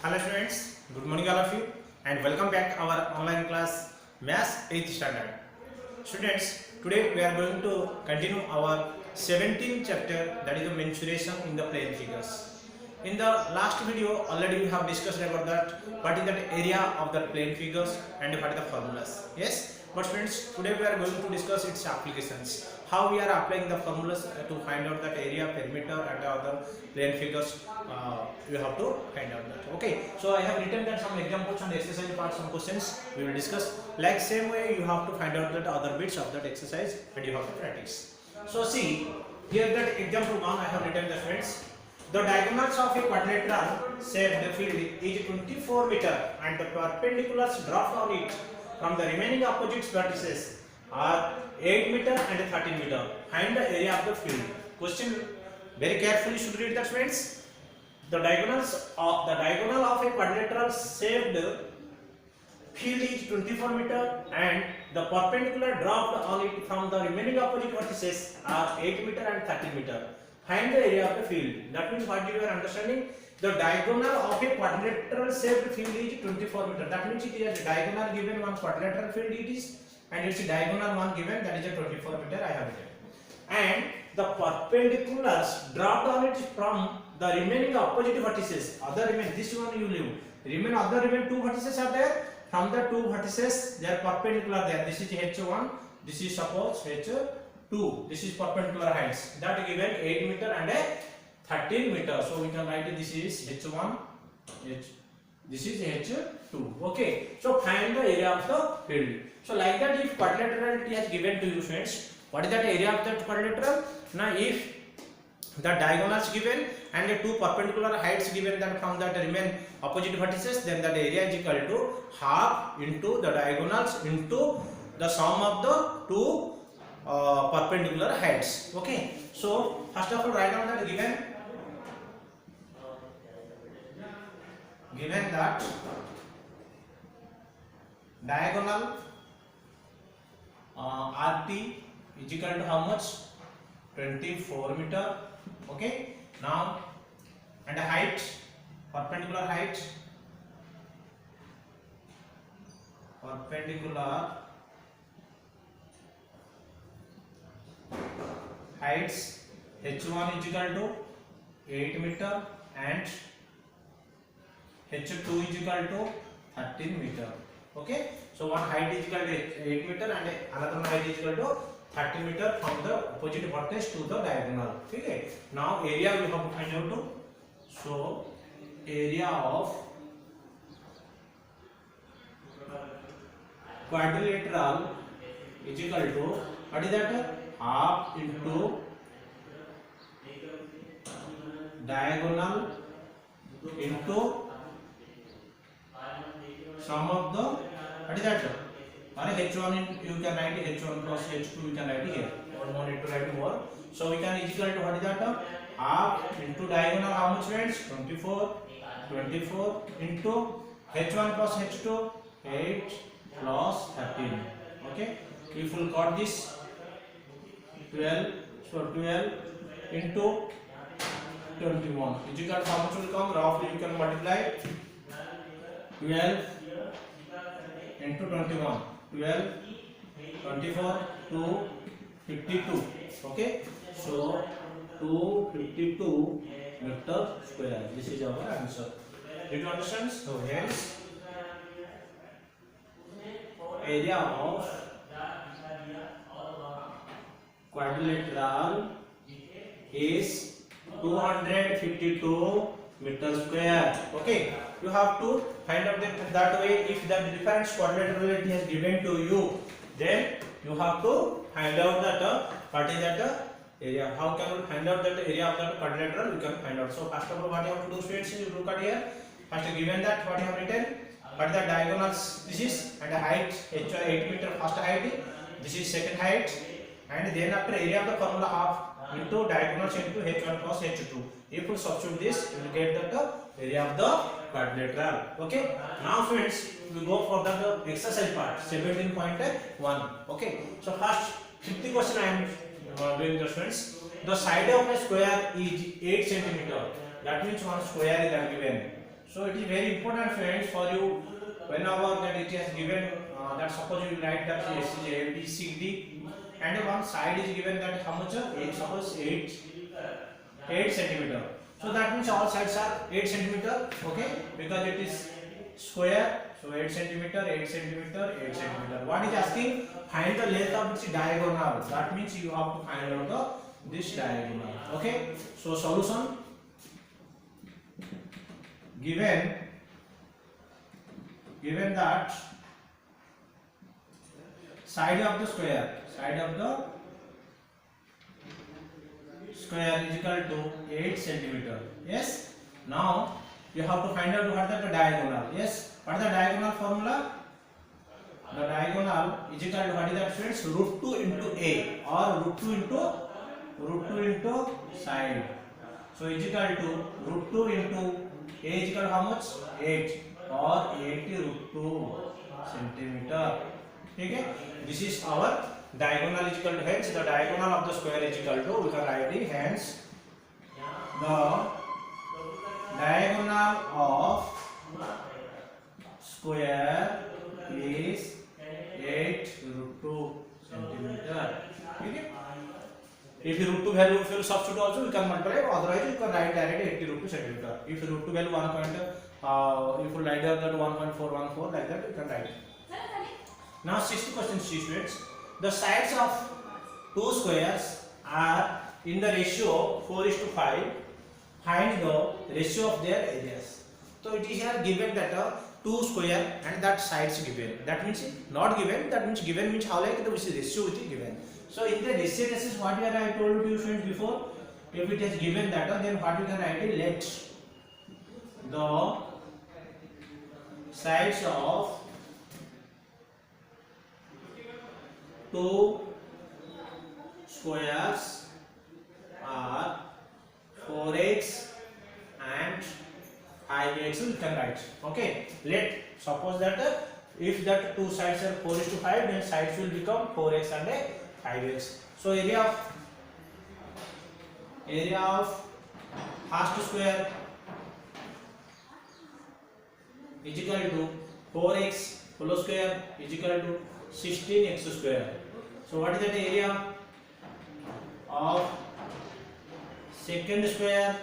Hello students, good morning all of you and welcome back our online class Maths 8th standard. Students, today we are going to continue our 17th chapter, that is the mensuration in the plane figures. In the last video already we have discussed about that what is that area of the plane figures and what are the formulas. Yes, but students, today we are going to discuss its applications, how we are applying the formulas to find out that area, perimeter and other plane figures. You have to find out that. Okay, so I have written that some examples and exercise parts, some questions we will discuss. Like same way you have to find out that other bits of that exercise and you have to practice. So see here that example 1 I have written the friends. The diagonals of a quadrilateral shaped field is 24 meter and the perpendiculars dropped on it from the remaining opposite vertices are 8 meter and 13 meter. Find the area of the field. Question very carefully should read that friends. The diagonal of a quadrilateral shaped field is 24 meter and the perpendicular dropped on it from the remaining opposite vertices are 8 meter and 13 meter. Find the area of the field. That means what you are understanding? The diagonal of a quadrilateral shaped field is 24 meter. That means it is a diagonal given one quadrilateral field it is, and it's a diagonal one given, that is a 24 meter I have written. And the perpendiculars dropped on it from the remaining opposite vertices. This one you leave. Other two vertices are there. From the two vertices, they are perpendicular there. This is H1. This is suppose H2. This is perpendicular heights. That given 8 meter and 13 meter. So we can write this is H1. This is H2. Okay. So find the area of the field. So like that, if quadrilaterality has given to you friends, what is that area of that quadrilateral? Now if the diagonals given and the two perpendicular heights given that from that remain opposite vertices, then that area is equal to half into the diagonals into the sum of the two perpendicular heights. Okay, so first of all write down that given that diagonal RT is equal to how much? 24 meter. Okay, now and the height, perpendicular heights H1 is equal to 8 meter and H2 is equal to 13 meter. Okay, so one height is equal to 8 meter and another height is equal to 30 meter from the opposite vertex to the diagonal. Okay, now area we have to find out to. So area of quadrilateral is equal to, what is that? Half into diagonal into sum of the, what is that? H1 you can write H1 plus H2 you can write here. No need to write more. So we can equal to, what is that? Half into diagonal how much friends? 24 into H1 plus H2 8 plus 13. Okay, if we got this 12, so 12 into 21 is equal to how much will come? Roughly you can multiply 12 into 21. 12, 24, 252. Okay, so 252 meter square. This is our answer. Did you understand? So hence area of quadrilateral is 252 meter square. Okay, you have to find out that way. If the difference quadrilaterality has given to you, then you have to find out that what is that area. How can we find out that area of the quadrilateral? You can find out. So first of all, what you have to do, students, you look at here. First, given that what you have written, what the diagonals this is, and the height H1 8 meter first height. This is second height, and then after area of the formula half into diagonals into H1 plus H2. If you substitute this, you will get that area of the quadrilateral. Okay, now friends we go for the exercise part 17.1. Okay, so first 50 question I am doing the friends. The side of a square is 8 cm. That means one square is given. So it is very important friends for you whenever that it is given that suppose you write that this is A B C D and one side is given that how much 8 suppose 8 centimeter. So that means all sides are 8 centimeter, okay, because it is square. So 8 centimeter, 8 centimeter, 8 centimeter. What is asking? Find the length of its diagonal. That means you have to find out this diagonal. Okay. So solution, given that side of the square is equal to 8 centimeter. Yes. Now you have to find out what is the diagonal. Yes. What is the diagonal formula? The diagonal is equal to what is that friends? Root 2 into A or root 2 into side. So is equal to root 2 into A is equal to how much? 8 or 80 root 2 centimeter. Okay. This is our diagonal is equal to, hence the diagonal of the square is equal to, we can write it, hence the diagonal of square is 8 root 2 centimeter. Okay. If you root 2 value if you substitute also we can multiply, otherwise you can write directly 80 root 2 centimeter. If root 2 value 1. If you write that 1.414 like that you can write it. Now 6th question students. The sides of two squares are in the ratio 4:5. Find the ratio of their areas. So it is here given that two square and that sides given. That means not given. That means given means how like the ratio is given. So in the ratio cases, what we are I told you students before. If it is given that, then what we can write is let the sides of two squares are 4x and 5x we can write. Okay, let suppose that if that two sides are 4:5, then sides will become 4x and 5x. So area of first square is equal to 4x whole square is equal to 16x square. So what is that area of second square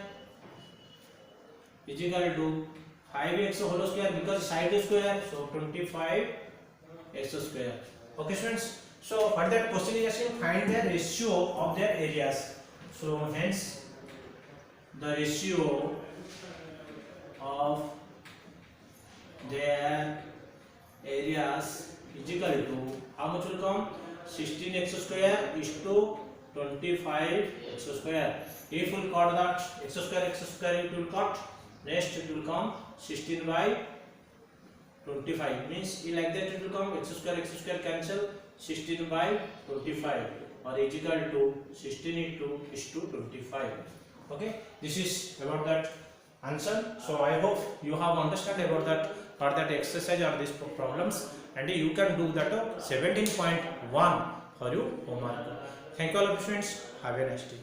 is equal to 5x whole square because side is square, so 25x square. Okay students, so what that question is asking, find the ratio of their areas. So hence the ratio of their areas is equal to how much will come? 16x square is to 25x square. If we cut that x square it will cut, rest it will come 16 by 25 means like that it will come x square cancel 16 by 25 or is equal to 16 into is to 25. Okay, this is about that answer. So I hope you have understand about that for that exercise or these problems, and you can do that 17.1 for your homework. Thank you all students. Have a nice day.